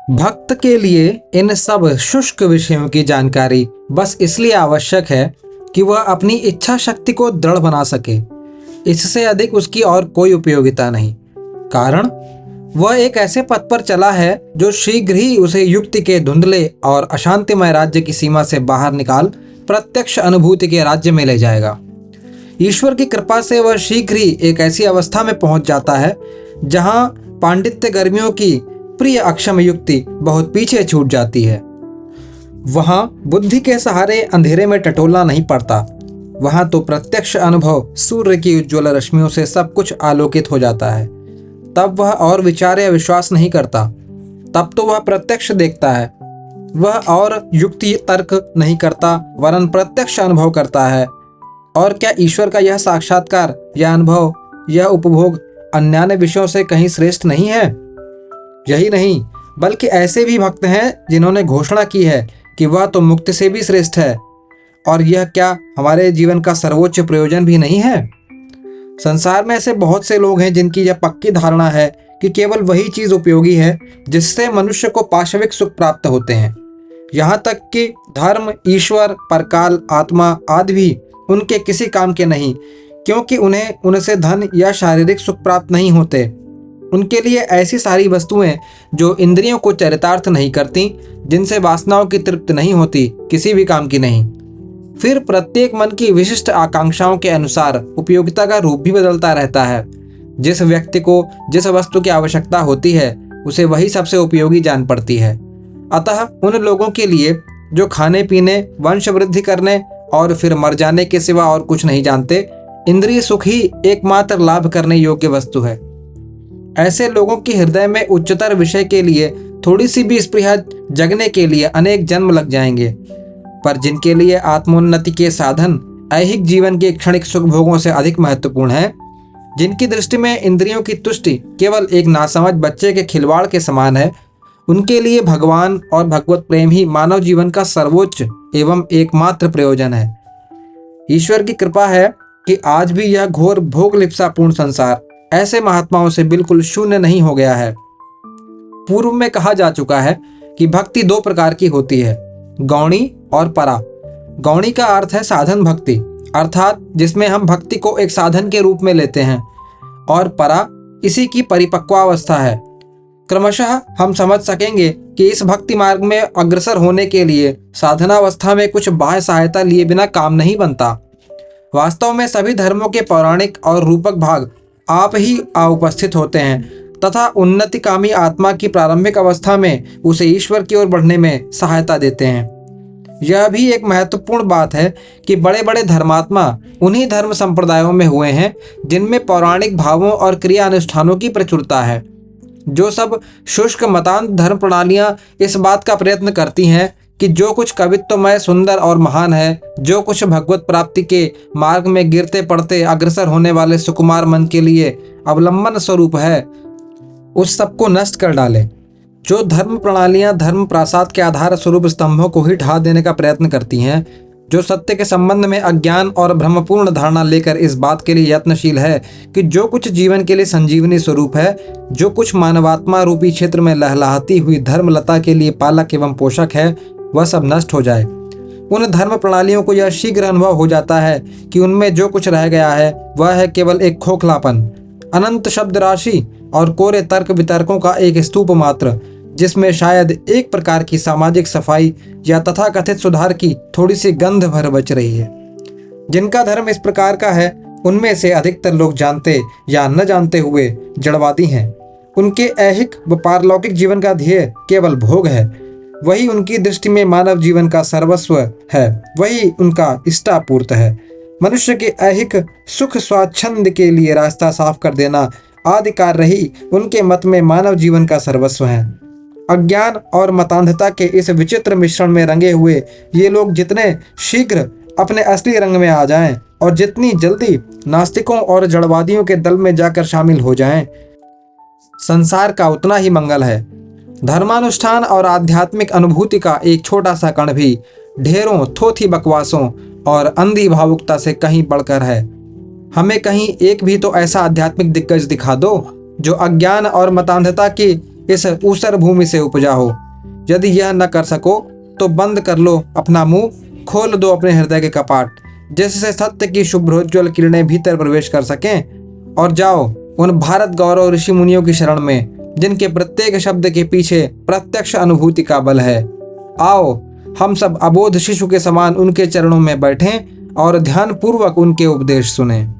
भक्त के लिए इन सब शुष्क विषयों की जानकारी बस इसलिए आवश्यक है कि वह अपनी इच्छा शक्ति को दृढ़ बना सके। इससे अधिक उसकी और कोई उपयोगिता नहीं। कारण वह एक ऐसे पथ पर चला है जो शीघ्र ही उसे युक्ति के धुंधले और अशांतिमय राज्य की सीमा से बाहर निकाल प्रत्यक्ष अनुभूति के राज्य में ले जाएगा। ईश्वर की कृपा से वह शीघ्र ही एक ऐसी अवस्था में पहुंच जाता है जहां पांडित्य गर्मियों की प्रिय अक्षम युक्ति बहुत पीछे छूट जाती है। वहां बुद्धि के सहारे अंधेरे में टटोलना नहीं पड़ता। वहां तो प्रत्यक्ष अनुभव सूर्य की उज्ज्वल रश्मियों से सब कुछ आलोकित हो जाता है। तब वह और विचार या विश्वास नहीं करता। तब तो वह प्रत्यक्ष देखता है। वह और युक्ति तर्क नहीं करता, वरन प्रत्यक्ष अनुभव करता है। और क्या ईश्वर का यह साक्षात्कार, यह अनुभव, यह उपभोग अन्यान्य विषयों से कहीं श्रेष्ठ नहीं है? यही नहीं, बल्कि ऐसे भी भक्त हैं जिन्होंने घोषणा की है कि वह तो मुक्ति से भी श्रेष्ठ है। और यह क्या हमारे जीवन का सर्वोच्च प्रयोजन भी नहीं है? संसार में ऐसे बहुत से लोग हैं जिनकी यह पक्की धारणा है कि केवल वही चीज उपयोगी है जिससे मनुष्य को पाशविक सुख प्राप्त होते हैं। यहाँ तक कि धर्म, ईश्वर, परकाल, आत्मा आदि भी उनके किसी काम के नहीं, क्योंकि उन्हें उनसे धन या शारीरिक सुख प्राप्त नहीं होते। उनके लिए ऐसी सारी वस्तुएं जो इंद्रियों को चरितार्थ नहीं करती, जिनसे वासनाओं की तृप्ति नहीं होती, किसी भी काम की नहीं। फिर प्रत्येक मन की विशिष्ट आकांक्षाओं के अनुसार उपयोगिता का रूप भी बदलता रहता है। जिस व्यक्ति को जिस वस्तु की आवश्यकता होती है, उसे वही सबसे उपयोगी जान पड़ती है। अतः उन लोगों के लिए जो खाने पीने, वंश वृद्धि करने और फिर मर जाने के सिवा और कुछ नहीं जानते, इंद्रिय सुख ही एकमात्र लाभ करने योग्य वस्तु है। ऐसे लोगों के हृदय में उच्चतर विषय के लिए थोड़ी सी भी स्पृहा जगने के लिए अनेक जन्म लग जाएंगे। पर जिनके लिए आत्मोन्नति के साधन ऐहिक जीवन के क्षणिक सुख भोगों से अधिक महत्वपूर्ण है, जिनकी दृष्टि में इंद्रियों की तुष्टि केवल एक नासमझ बच्चे के खिलवाड़ के समान है, उनके लिए भगवान और भगवत प्रेम ही मानव जीवन का सर्वोच्च एवं एकमात्र प्रयोजन है। ईश्वर की कृपा है कि आज भी यह घोर भोग लिप्सापूर्ण संसार ऐसे महात्माओं से बिल्कुल शून्य नहीं हो गया है। पूर्व में कहा जा चुका है कि भक्ति दो प्रकार की होती है, गौणी और परा। गौणी का अर्थ है साधन भक्ति, अर्थात जिसमें हम भक्ति को एक साधन के रूप में लेते हैं, और परा इसी की परिपक्वावस्था है। क्रमशः हम समझ सकेंगे कि इस भक्ति मार्ग में अग्रसर होने के लिए साधनावस्था में कुछ बाह्य सहायता लिए बिना काम नहीं बनता। वास्तव में सभी धर्मों के पौराणिक और रूपक भाग आप ही उपस्थित होते हैं तथा उन्नतिकामी आत्मा की प्रारंभिक अवस्था में उसे ईश्वर की ओर बढ़ने में सहायता देते हैं। यह भी एक महत्वपूर्ण बात है कि बड़े बड़े धर्मात्मा उन्हीं धर्म संप्रदायों में हुए हैं जिनमें पौराणिक भावों और क्रिया अनुष्ठानों की प्रचुरता है। जो सब शुष्क मतांध धर्म प्रणालियां इस बात का प्रयत्न करती हैं कि जो कुछ कवित्वमय, सुंदर और महान है, जो कुछ भगवत प्राप्ति के मार्ग में गिरते पड़ते अग्रसर होने वाले सुकुमार मन के लिए अवलंबन स्वरूप है, उस सबको नष्ट कर डाले। जो धर्म प्रणालियां धर्म प्रासाद के आधार स्वरूप स्तंभों को ही ढा देने का प्रयत्न करती हैं, जो सत्य के संबंध में अज्ञान और भ्रमपूर्ण धारणा लेकर इस बात के लिए यत्नशील है कि जो कुछ जीवन के लिए संजीवनी स्वरूप है, जो कुछ मानवात्मा रूपी क्षेत्र में लहलहाती हुई धर्मलता के लिए पालक एवं पोषक है, वह सब नष्ट हो जाए। उन धर्म प्रणालियों को यह शीघ्र अनुभव हो जाता है कि उनमें जो कुछ रह गया है वह है केवल एक खोखलापन, अनंत शब्द राशि और कोरे तर्क वितर्कों का एक स्तूप मात्र, जिसमें शायद एक प्रकार की सामाजिक सफाई या तथाकथित सुधार की थोड़ी सी गंध भर बच रही है। जिनका धर्म इस प्रकार का है, उनमें से अधिकतर लोग जानते या न जानते हुए जड़वादी हैं। उनके ऐहिक व पारलौकिक जीवन का ध्येय केवल भोग है। वही उनकी दृष्टि में मानव जीवन का सर्वस्व है, वही उनका इष्टापूर्त है। मनुष्य के ऐहिक सुख स्वाच्छंद के लिए रास्ता साफ कर देना आदि कार्य ही उनके मत में मानव जीवन का सर्वस्व है। अज्ञान और मतांधता के इस विचित्र मिश्रण में रंगे हुए ये लोग जितने शीघ्र अपने असली रंग में आ जाएं और जितनी जल्दी नास्तिकों और जड़वादियों के दल में जाकर शामिल हो जाएं, संसार का उतना ही मंगल है। धर्मानुष्ठान और आध्यात्मिक अनुभूति का एक छोटा सा कण भी ढेरों थोथी बकवासों और अंधी भावुकता से कहीं बढ़कर है। हमें कहीं एक भी तो ऐसा आध्यात्मिक दिग्गज दिखा दो जो अज्ञान और मतांधता की इस ऊसर भूमि से उपजा हो। यदि यह न कर सको तो बंद कर लो अपना मुंह, खोल दो अपने हृदय के कपाट, जिससे सत्य की शुभ्रोज्वल किरणें भीतर प्रवेश कर सकें। और जाओ उन भारत गौरव ऋषि मुनियों की शरण में, जिनके प्रत्येक शब्द के पीछे प्रत्यक्ष अनुभूति का बल है। आओ हम सब अबोध शिशु के समान उनके चरणों में बैठें और ध्यानपूर्वक उनके उपदेश सुनें।